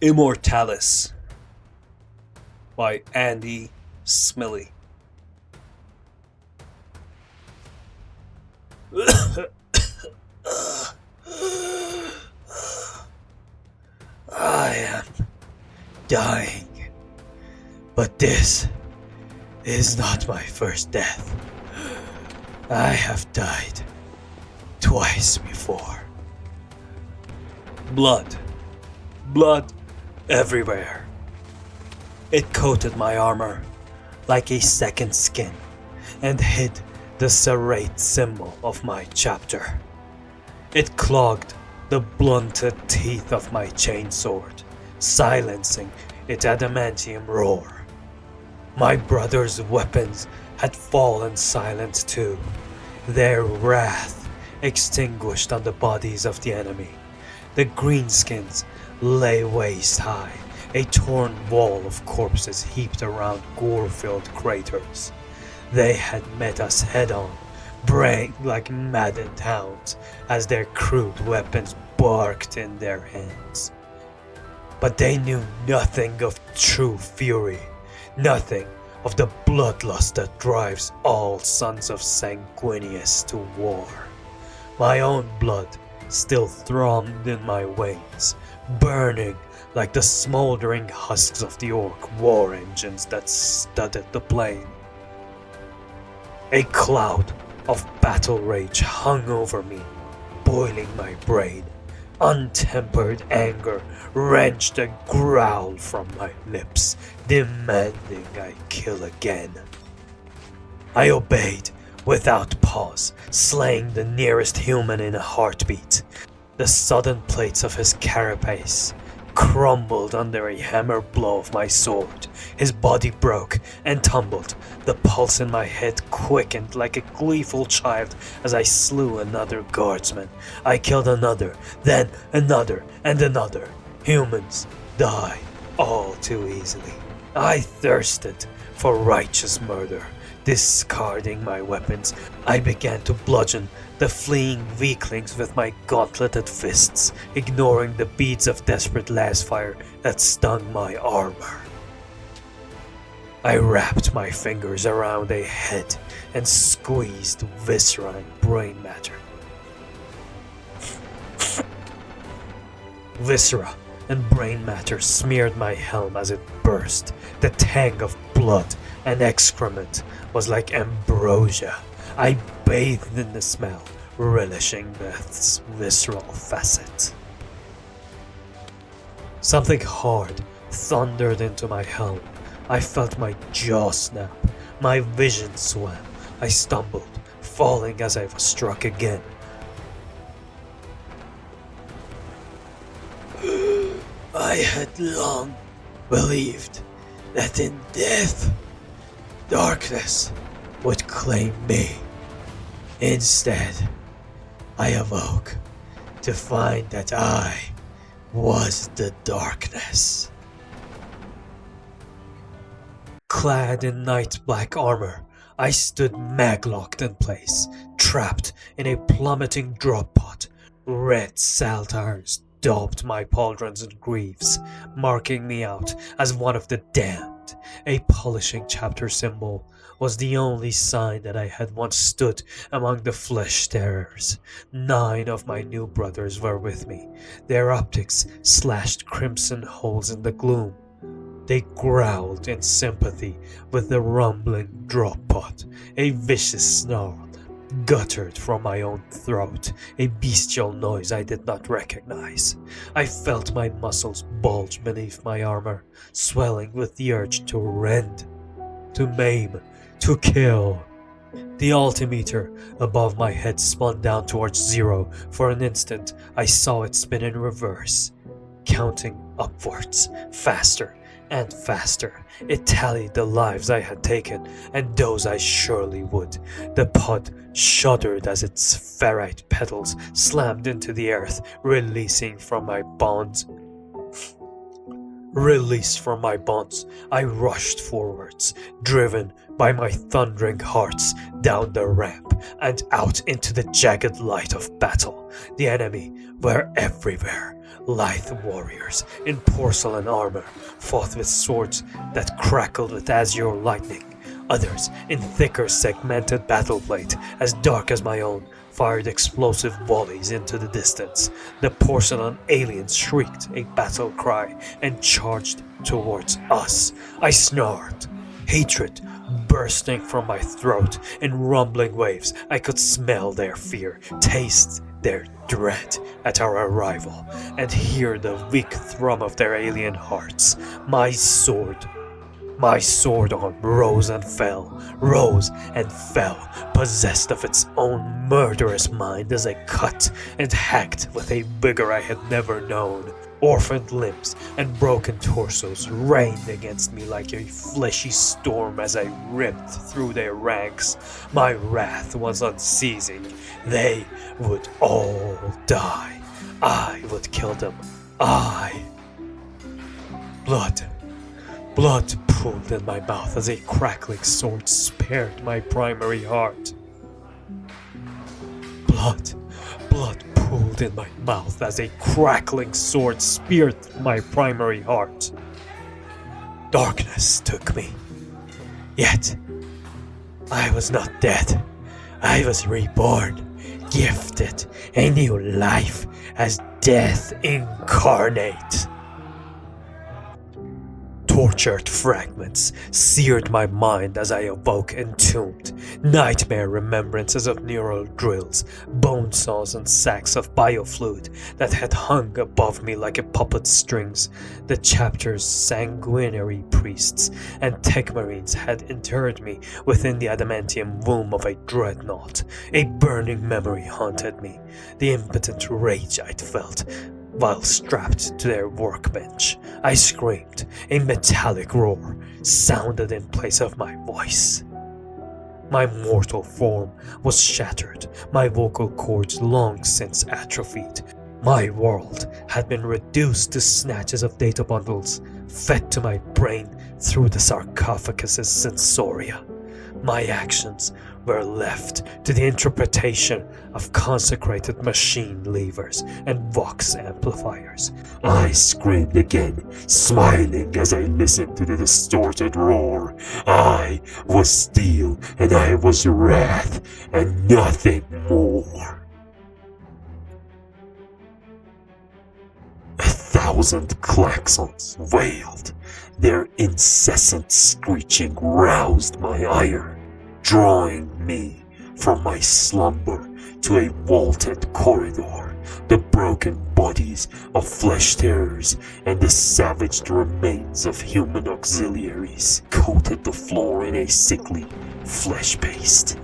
Immortalis by Andy Smilie. I am dying, but this is not my first death. I have died twice before. Blood everywhere. It coated my armor like a second skin and hid the serrate symbol of my chapter. It clogged the blunted teeth of my chainsword, silencing its adamantium roar. My brother's weapons had fallen silent too, their wrath extinguished on the bodies of the enemy. The greenskins lay waist high, a torn wall of corpses heaped around gore-filled craters. They had met us head-on, braying like maddened hounds as their crude weapons barked in their hands. But they knew nothing of true fury, nothing of the bloodlust that drives all sons of Sanguinius to war. My own blood still thrummed in my veins, burning like the smoldering husks of the orc war engines that studded the plain. A cloud of battle rage hung over me, boiling my brain. Untempered anger wrenched a growl from my lips, demanding I kill again. I obeyed without pause, slaying the nearest human in a heartbeat. The sudden plates of his carapace crumbled under a hammer blow of my sword. His body broke and tumbled. The pulse in my head quickened like a gleeful child as I slew another guardsman. I killed another, then another and another. Humans die all too easily. I thirsted for righteous murder. Discarding my weapons, I began to bludgeon the fleeing weaklings with my gauntleted fists, ignoring the beads of desperate lasfire that stung my armor. I wrapped my fingers around a head and squeezed viscera and brain matter. Viscera and brain matter smeared my helm as it burst. The tang of blood and excrement was like ambrosia. I bathed in the smell, relishing death's visceral facet. Something hard thundered into my helm. I felt my jaw snap. My vision swam. I stumbled, falling as I was struck again. I had long believed that in death, darkness would claim me. Instead, I awoke to find that I was the darkness. Clad in night black armor, I stood maglocked in place, trapped in a plummeting drop pot. Red saltires daubed my pauldrons and greaves, marking me out as one of the damned. A polishing chapter symbol was the only sign that I had once stood among the flesh terrors. 9 of my new brothers were with me, their optics slashed crimson holes in the gloom. They growled in sympathy with the rumbling drop pot. A vicious snarl guttered from my own throat, a bestial noise I did not recognize. I felt my muscles bulge beneath my armor, swelling with the urge to rend, to maim, to kill. The altimeter above my head spun down towards 0. For an instant, I saw it spin in reverse, counting upwards, faster and faster. It tallied the lives I had taken, and those I surely would. The pod shuddered as its ferrite petals slammed into the earth, releasing from my bonds. Released from my bonds, I rushed forwards, driven by my thundering hearts down the ramp and out into the jagged light of battle. The enemy were everywhere. Lithe warriors in porcelain armor fought with swords that crackled with azure lightning. Others, in thicker segmented battleplate as dark as my own, fired explosive volleys into the distance. The porcelain aliens shrieked a battle cry and charged towards us. I snarled, hatred bursting from my throat in rumbling waves. I could smell their fear, taste their dread at our arrival, and hear the weak thrum of their alien hearts. My sword arm rose and fell, possessed of its own murderous mind as I cut and hacked with a vigor I had never known. Orphaned limbs and broken torsos rained against me like a fleshy storm as I ripped through their ranks. My wrath was unceasing. They would all die. I would kill them. Blood pooled in my mouth as a crackling sword spared my primary heart. Blood pooled in my mouth as a crackling sword speared my primary heart. Darkness took me. Yet, I was not dead. I was reborn, gifted a new life as death incarnate. Tortured fragments seared my mind as I awoke entombed. Nightmare remembrances of neural drills, bone saws and sacks of biofluid that had hung above me like a puppet strings. The chapter's sanguinary priests and techmarines had interred me within the adamantium womb of a dreadnought. A burning memory haunted me, the impotent rage I'd felt while strapped to their workbench. I screamed. A metallic roar sounded in place of my voice. My mortal form was shattered, my vocal cords long since atrophied. My world had been reduced to snatches of data bundles, fed to my brain through the sarcophagus's sensoria. My actions were left to the interpretation of consecrated machine levers and vox amplifiers. I screamed again, smiling as I listened to the distorted roar. I was steel and I was wrath and nothing more. 1,000 klaxons wailed. Their incessant screeching roused my ire, drawing me from my slumber to a vaulted corridor. The broken bodies of flesh terrors and the savaged remains of human auxiliaries coated the floor in a sickly flesh paste.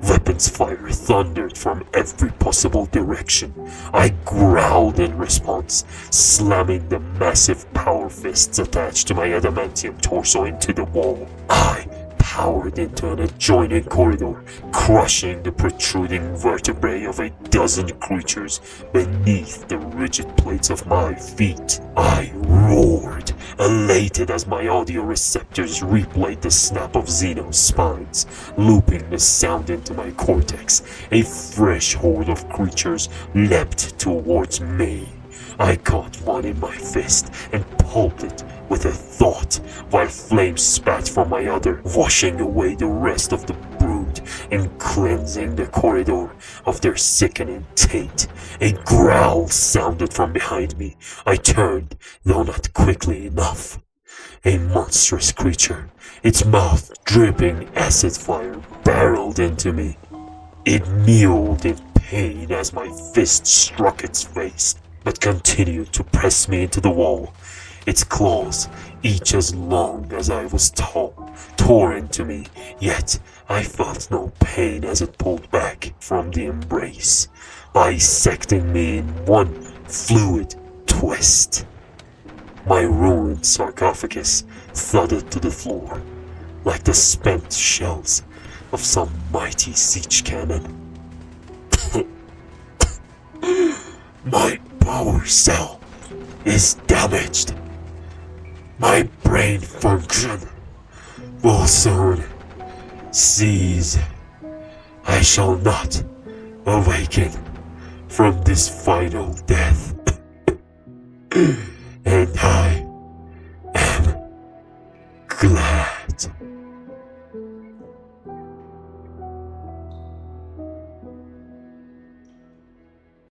Weapons fire thundered from every possible direction. I growled in response, slamming the massive power fists attached to my adamantium torso into the wall. I powered into an adjoining corridor, crushing the protruding vertebrae of a dozen creatures beneath the rigid plates of my feet. I roared, elated as my audio receptors replayed the snap of Xeno's spines, looping the sound into my cortex. A fresh horde of creatures leapt towards me. I caught one in my fist and pulped it with a thought, while flames spat from my other, washing away the rest of the brood and cleansing the corridor of their sickening taint. A growl sounded from behind me. I turned, though not quickly enough. A monstrous creature, its mouth dripping acid fire, barreled into me. It mewed in pain as my fist struck its face, but continued to press me into the wall. Its claws, each as long as I was tall, tore into me, yet I felt no pain as it pulled back from the embrace, bisecting me in one fluid twist. My ruined sarcophagus thudded to the floor, like the spent shells of some mighty siege cannon. My power cell is damaged. My brain function will soon cease. I shall not awaken from this final death. And I am glad.